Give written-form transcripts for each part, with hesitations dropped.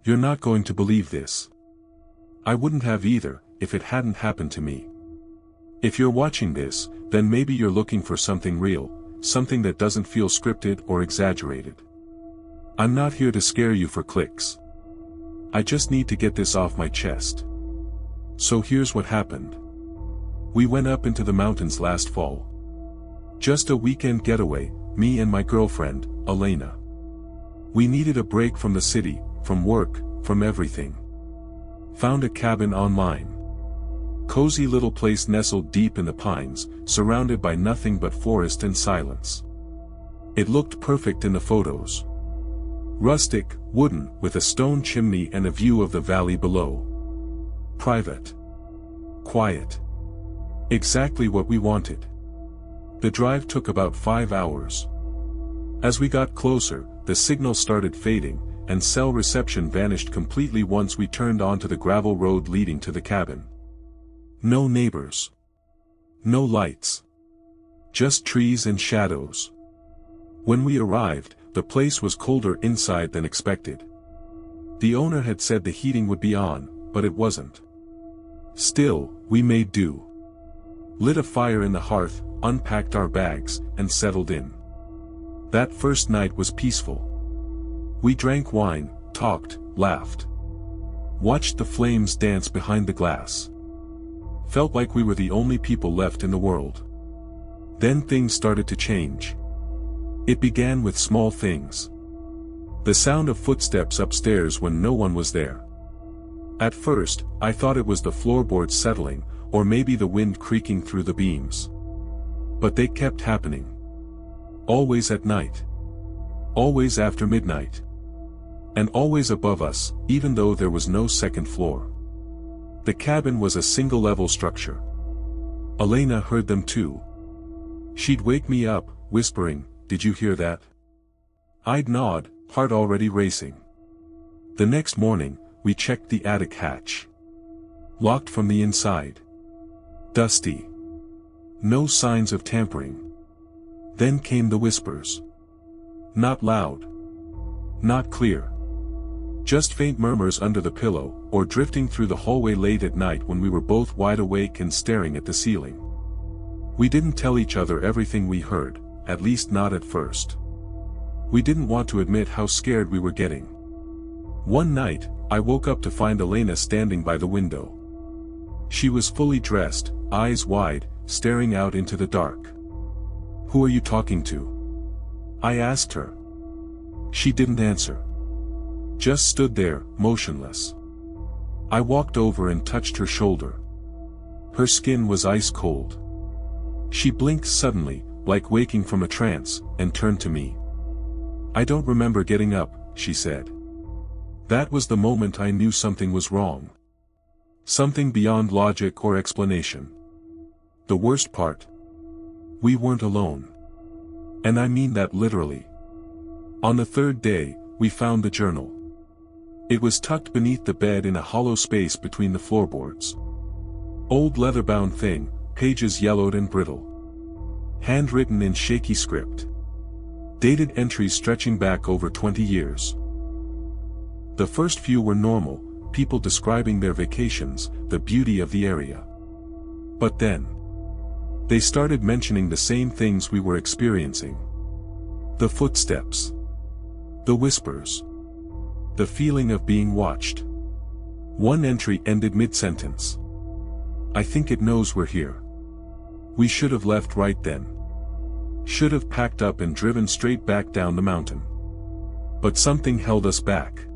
You're not going to believe this. I wouldn't have either, if it hadn't happened to me. If you're watching this, then maybe you're looking for something real, something that doesn't feel scripted or exaggerated. I'm not here to scare you for clicks. I just need to get this off my chest. So here's what happened. We went up into the mountains last fall. Just a weekend getaway, me and my girlfriend, Elena. We needed a break from the city, from work, from everything. Found a cabin online. Cozy little place nestled deep in the pines, surrounded by nothing but forest and silence. It looked perfect in the photos. Rustic, wooden, with a stone chimney and a view of the valley below. Private. Quiet. Exactly what we wanted. The drive took about 5 hours. As we got closer, the signal started fading, and cell reception vanished completely once we turned onto the gravel road leading to the cabin. No neighbors. No lights. Just trees and shadows. When we arrived, the place was colder inside than expected. The owner had said the heating would be on, but it wasn't. Still, we made do. Lit a fire in the hearth, unpacked our bags, and settled in. That first night was peaceful. We drank wine, talked, laughed. Watched the flames dance behind the glass. Felt like we were the only people left in the world. Then things started to change. It began with small things. The sound of footsteps upstairs when no one was there. At first, I thought it was the floorboards settling, or maybe the wind creaking through the beams. But they kept happening. Always at night. Always after midnight. And always above us, even though there was no second floor. The cabin was a single-level structure. Elena heard them too. She'd wake me up, whispering, "Did you hear that?" I'd nod, heart already racing. The next morning, we checked the attic hatch. Locked from the inside. Dusty. No signs of tampering. Then came the whispers. Not loud. Not clear. Just faint murmurs under the pillow, or drifting through the hallway late at night when we were both wide awake and staring at the ceiling. We didn't tell each other everything we heard, at least not at first. We didn't want to admit how scared we were getting. One night, I woke up to find Elena standing by the window. She was fully dressed, eyes wide, staring out into the dark. "Who are you talking to?" I asked her. She didn't answer. Just stood there, motionless. I walked over and touched her shoulder. Her skin was ice cold. She blinked suddenly, like waking from a trance, and turned to me. "I don't remember getting up," she said. That was the moment I knew something was wrong. Something beyond logic or explanation. The worst part? We weren't alone. And I mean that literally. On the third day, we found the journal. It was tucked beneath the bed in a hollow space between the floorboards. Old leather-bound thing, pages yellowed and brittle. Handwritten in shaky script. Dated entries stretching back over 20 years. The first few were normal, people describing their vacations, the beauty of the area. But then, they started mentioning the same things we were experiencing. The footsteps. The whispers. The feeling of being watched. One entry ended mid-sentence. "I think it knows we're here. We should have left right then. Should have packed up and driven straight back down the mountain. But something held us back.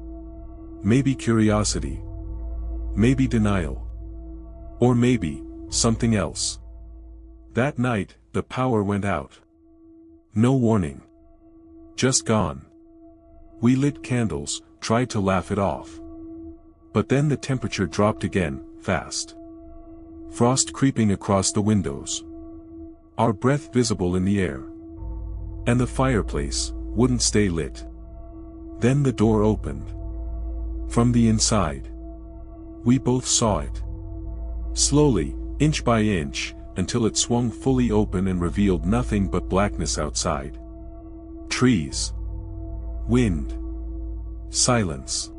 Maybe curiosity. Maybe denial. Or maybe, something else." That night, the power went out. No warning. Just gone. We lit candles, tried to laugh it off. But then the temperature dropped again, fast. Frost creeping across the windows. Our breath visible in the air. And the fireplace wouldn't stay lit. Then the door opened. From the inside. We both saw it. Slowly, inch by inch, until it swung fully open and revealed nothing but blackness outside. Trees. Wind. Silence.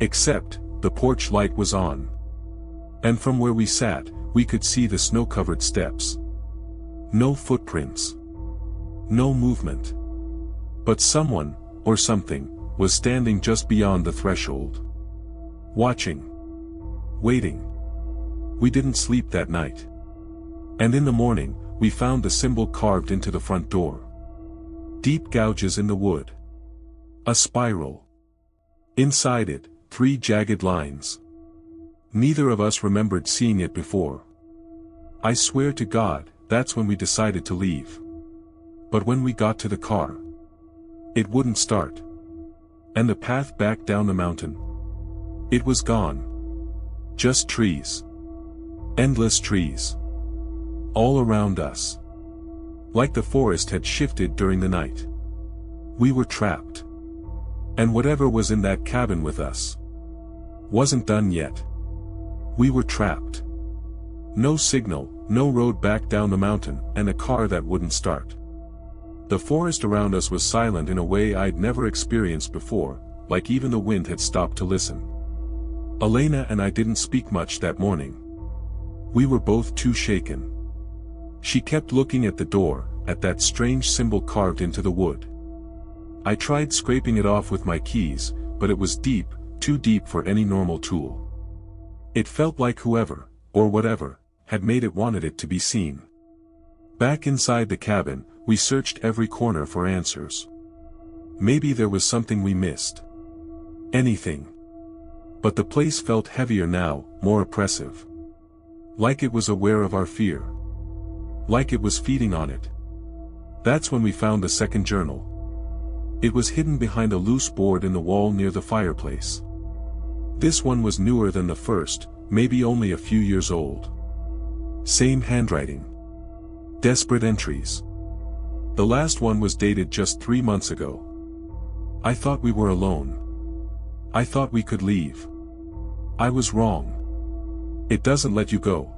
Except, the porch light was on. And from where we sat, we could see the snow-covered steps. No footprints. No movement. But someone, or something, was standing just beyond the threshold. Watching. Waiting. We didn't sleep that night. And in the morning, we found the symbol carved into the front door. Deep gouges in the wood. A spiral. Inside it, 3 jagged lines. Neither of us remembered seeing it before. I swear to God, that's when we decided to leave. But when we got to the car, it wouldn't start. And the path back down the mountain, it was gone. Just trees. Endless trees. All around us. Like the forest had shifted during the night. We were trapped. And whatever was in that cabin with us wasn't done yet. We were trapped. No signal, no road back down the mountain, and a car that wouldn't start. The forest around us was silent in a way I'd never experienced before, like even the wind had stopped to listen. Elena and I didn't speak much that morning. We were both too shaken. She kept looking at the door, at that strange symbol carved into the wood. I tried scraping it off with my keys, but it was deep, too deep for any normal tool. It felt like whoever, or whatever, had made it wanted it to be seen. Back inside the cabin, we searched every corner for answers. Maybe there was something we missed. Anything. But the place felt heavier now, more oppressive. Like it was aware of our fear. Like it was feeding on it. That's when we found the second journal. It was hidden behind a loose board in the wall near the fireplace. This one was newer than the first, maybe only a few years old. Same handwriting. Desperate entries. The last one was dated just 3 months ago. I thought we were alone. I thought we could leave. I was wrong. It doesn't let you go.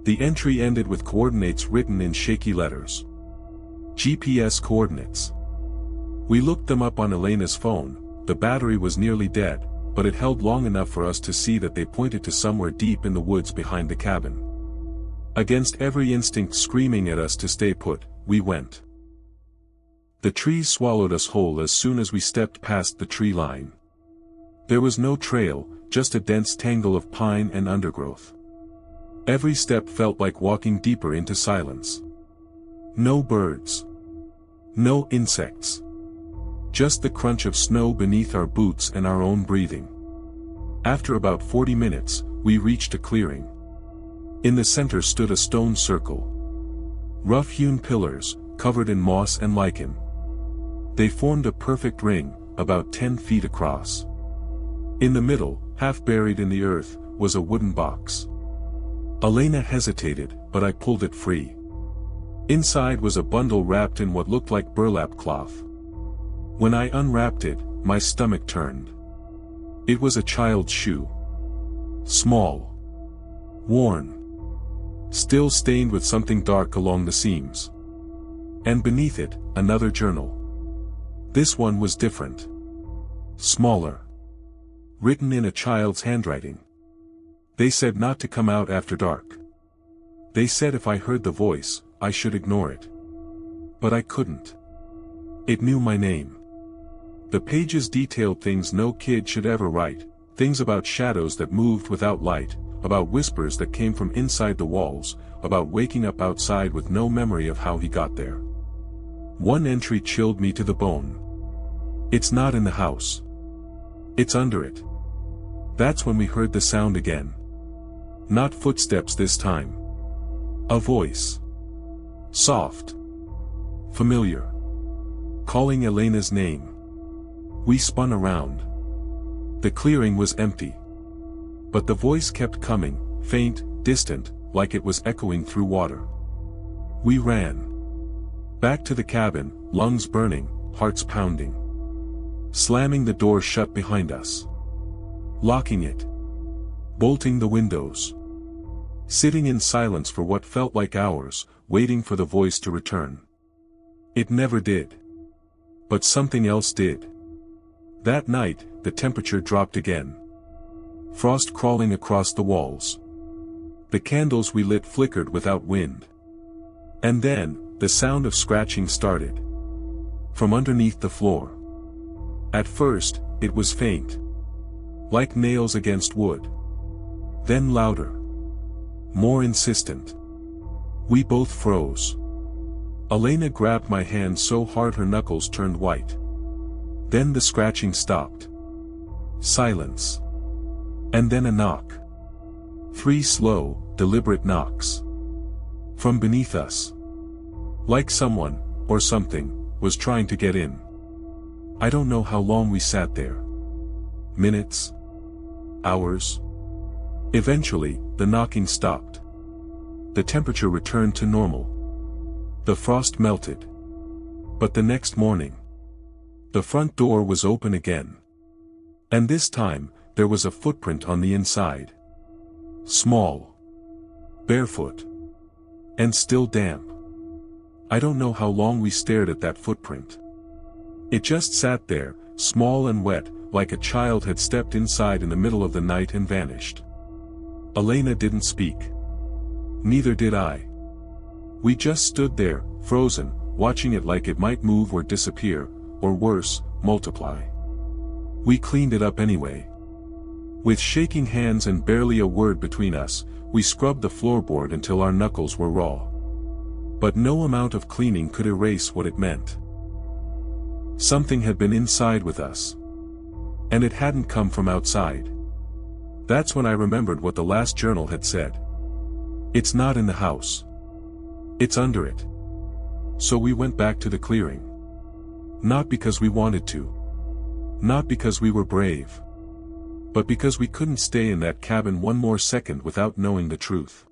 The entry ended with coordinates written in shaky letters. GPS coordinates. We looked them up on Elena's phone. The battery was nearly dead, but it held long enough for us to see that they pointed to somewhere deep in the woods behind the cabin. Against every instinct screaming at us to stay put, we went. The trees swallowed us whole as soon as we stepped past the tree line. There was no trail, just a dense tangle of pine and undergrowth. Every step felt like walking deeper into silence. No birds. No insects. Just the crunch of snow beneath our boots and our own breathing. After about 40 minutes, we reached a clearing. In the center stood a stone circle. Rough-hewn pillars, covered in moss and lichen. They formed a perfect ring, about 10 feet across. In the middle, half buried in the earth, was a wooden box. Elena hesitated, but I pulled it free. Inside was a bundle wrapped in what looked like burlap cloth. When I unwrapped it, my stomach turned. It was a child's shoe. Small. Worn. Still stained with something dark along the seams. And beneath it, another journal. This one was different. Smaller. Written in a child's handwriting. They said not to come out after dark. They said if I heard the voice, I should ignore it. But I couldn't. It knew my name. The pages detailed things no kid should ever write, things about shadows that moved without light, about whispers that came from inside the walls, about waking up outside with no memory of how he got there. One entry chilled me to the bone. It's not in the house. It's under it. That's when we heard the sound again. Not footsteps this time. A voice. Soft. Familiar. Calling Elena's name. We spun around. The clearing was empty. But the voice kept coming, faint, distant, like it was echoing through water. We ran. Back to the cabin, lungs burning, hearts pounding. Slamming the door shut behind us. Locking it. Bolting the windows. Sitting in silence for what felt like hours, waiting for the voice to return. It never did. But something else did. That night, the temperature dropped again. Frost crawling across the walls. The candles we lit flickered without wind. And then, the sound of scratching started. From underneath the floor. At first, it was faint. Like nails against wood. Then louder. More insistent. We both froze. Elena grabbed my hand so hard her knuckles turned white. Then the scratching stopped. Silence. And then a knock. 3 slow, deliberate knocks. From beneath us. Like someone, or something, was trying to get in. I don't know how long we sat there. Minutes? Hours? Eventually, the knocking stopped. The temperature returned to normal. The frost melted. But the next morning, the front door was open again. And this time, there was a footprint on the inside. Small. Barefoot. And still damp. I don't know how long we stared at that footprint. It just sat there, small and wet, like a child had stepped inside in the middle of the night and vanished. Elena didn't speak. Neither did I. We just stood there, frozen, watching it like it might move or disappear, or worse, multiply. We cleaned it up anyway. With shaking hands and barely a word between us, we scrubbed the floorboard until our knuckles were raw. But no amount of cleaning could erase what it meant. Something had been inside with us. And it hadn't come from outside. That's when I remembered what the last journal had said. It's not in the house. It's under it. So we went back to the clearing. Not because we wanted to. Not because we were brave. But because we couldn't stay in that cabin one more second without knowing the truth.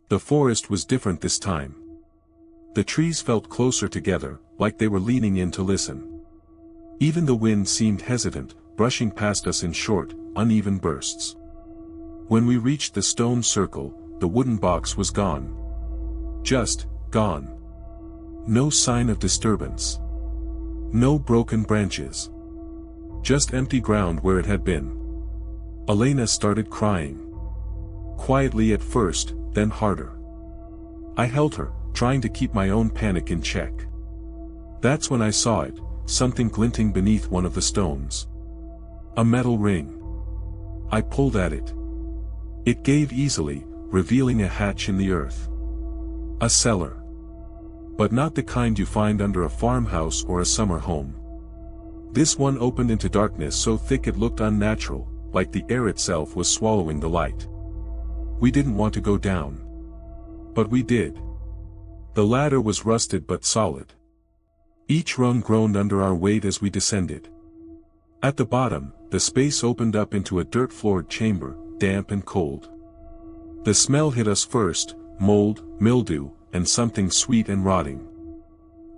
The forest was different this time. The trees felt closer together, like they were leaning in to listen. Even the wind seemed hesitant, brushing past us in short, uneven bursts. When we reached the stone circle, the wooden box was gone. Just, gone. No sign of disturbance. No broken branches. Just empty ground where it had been. Elena started crying. Quietly at first, then harder. I held her, trying to keep my own panic in check. That's when I saw it, something glinting beneath one of the stones. A metal ring. I pulled at it. It gave easily, revealing a hatch in the earth. A cellar. But not the kind you find under a farmhouse or a summer home. This one opened into darkness so thick it looked unnatural, like the air itself was swallowing the light. We didn't want to go down. But we did. The ladder was rusted but solid. Each rung groaned under our weight as we descended. At the bottom, the space opened up into a dirt-floored chamber, damp and cold. The smell hit us first, mold, mildew, and something sweet and rotting.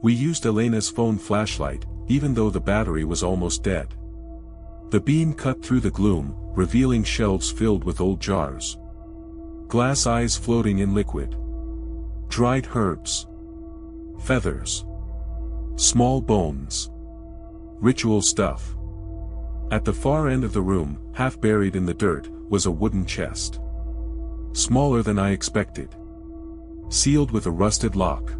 We used Elena's phone flashlight, even though the battery was almost dead. The beam cut through the gloom, revealing shelves filled with old jars. Glass eyes floating in liquid. Dried herbs. Feathers. Small bones. Ritual stuff. At the far end of the room, half buried in the dirt, was a wooden chest. Smaller than I expected. Sealed with a rusted lock.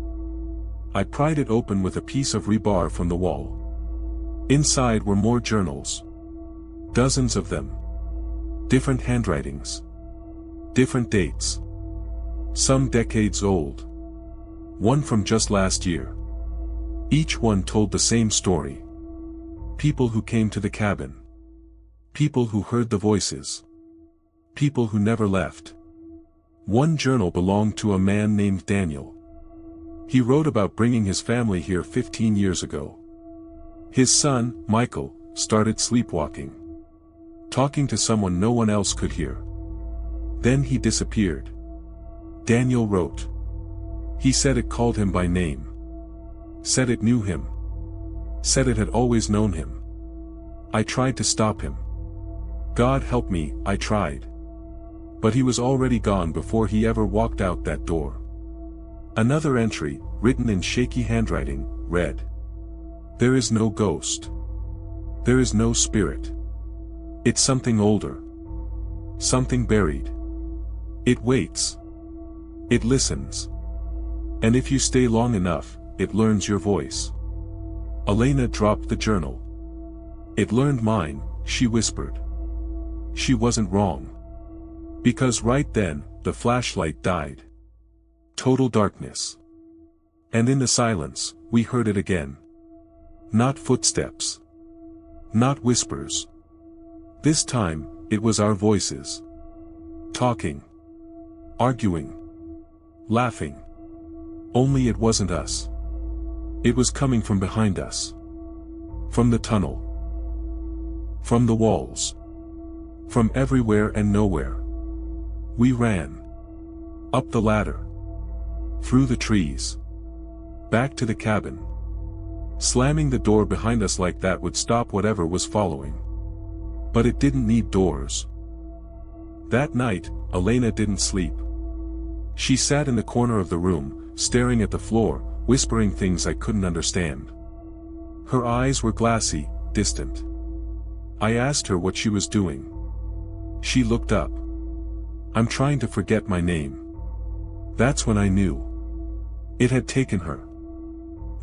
I pried it open with a piece of rebar from the wall. Inside were more journals. Dozens of them. Different handwritings. Different dates. Some decades old. One from just last year. Each one told the same story. People who came to the cabin. People who heard the voices. People who never left. One journal belonged to a man named Daniel. He wrote about bringing his family here 15 years ago. His son, Michael, started sleepwalking. Talking to someone no one else could hear. Then he disappeared. Daniel wrote. He said it called him by name. Said it knew him. Said it had always known him. I tried to stop him. God help me, I tried. But he was already gone before he ever walked out that door. Another entry, written in shaky handwriting, read. There is no ghost. There is no spirit. It's something older. Something buried. It waits. It listens. And if you stay long enough, it learns your voice. Elena dropped the journal. It learned mine, she whispered. She wasn't wrong. Because right then, the flashlight died. Total darkness. And in the silence, we heard it again. Not footsteps. Not whispers. This time, it was our voices. Talking. Arguing. Laughing. Only it wasn't us. It was coming from behind us. From the tunnel. From the walls. From everywhere and nowhere. We ran. Up the ladder. Through the trees. Back to the cabin. Slamming the door behind us like that would stop whatever was following. But it didn't need doors. That night, Elena didn't sleep. She sat in the corner of the room, staring at the floor, whispering things I couldn't understand. Her eyes were glassy, distant. I asked her what she was doing. She looked up. I'm trying to forget my name. That's when I knew. It had taken her.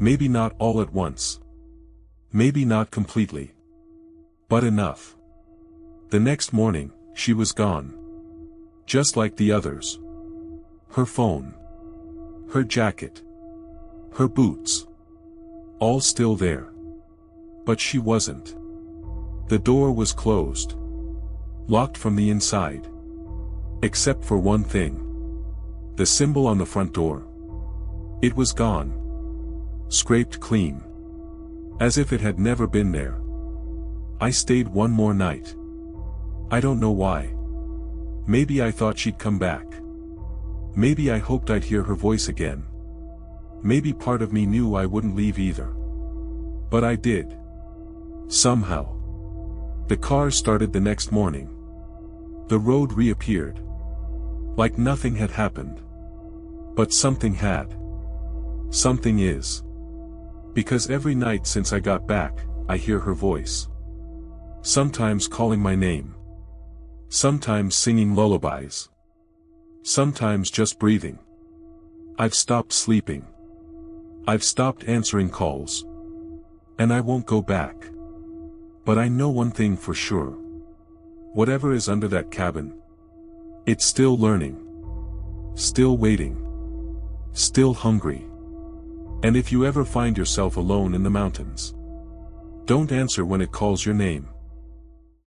Maybe not all at once. Maybe not completely. But enough. The next morning, she was gone. Just like the others. Her phone. Her jacket. Her boots. All still there. But she wasn't. The door was closed. Locked from the inside. Except for one thing. The symbol on the front door. It was gone. Scraped clean. As if it had never been there. I stayed one more night. I don't know why. Maybe I thought she'd come back. Maybe I hoped I'd hear her voice again. Maybe part of me knew I wouldn't leave either. But I did. Somehow. The car started the next morning. The road reappeared. Like nothing had happened. But something had. Something is. Because every night since I got back, I hear her voice. Sometimes calling my name. Sometimes singing lullabies. Sometimes just breathing. I've stopped sleeping. I've stopped answering calls. And I won't go back. But I know one thing for sure. Whatever is under that cabin. It's still learning. Still waiting. Still hungry. And if you ever find yourself alone in the mountains, don't answer when it calls your name.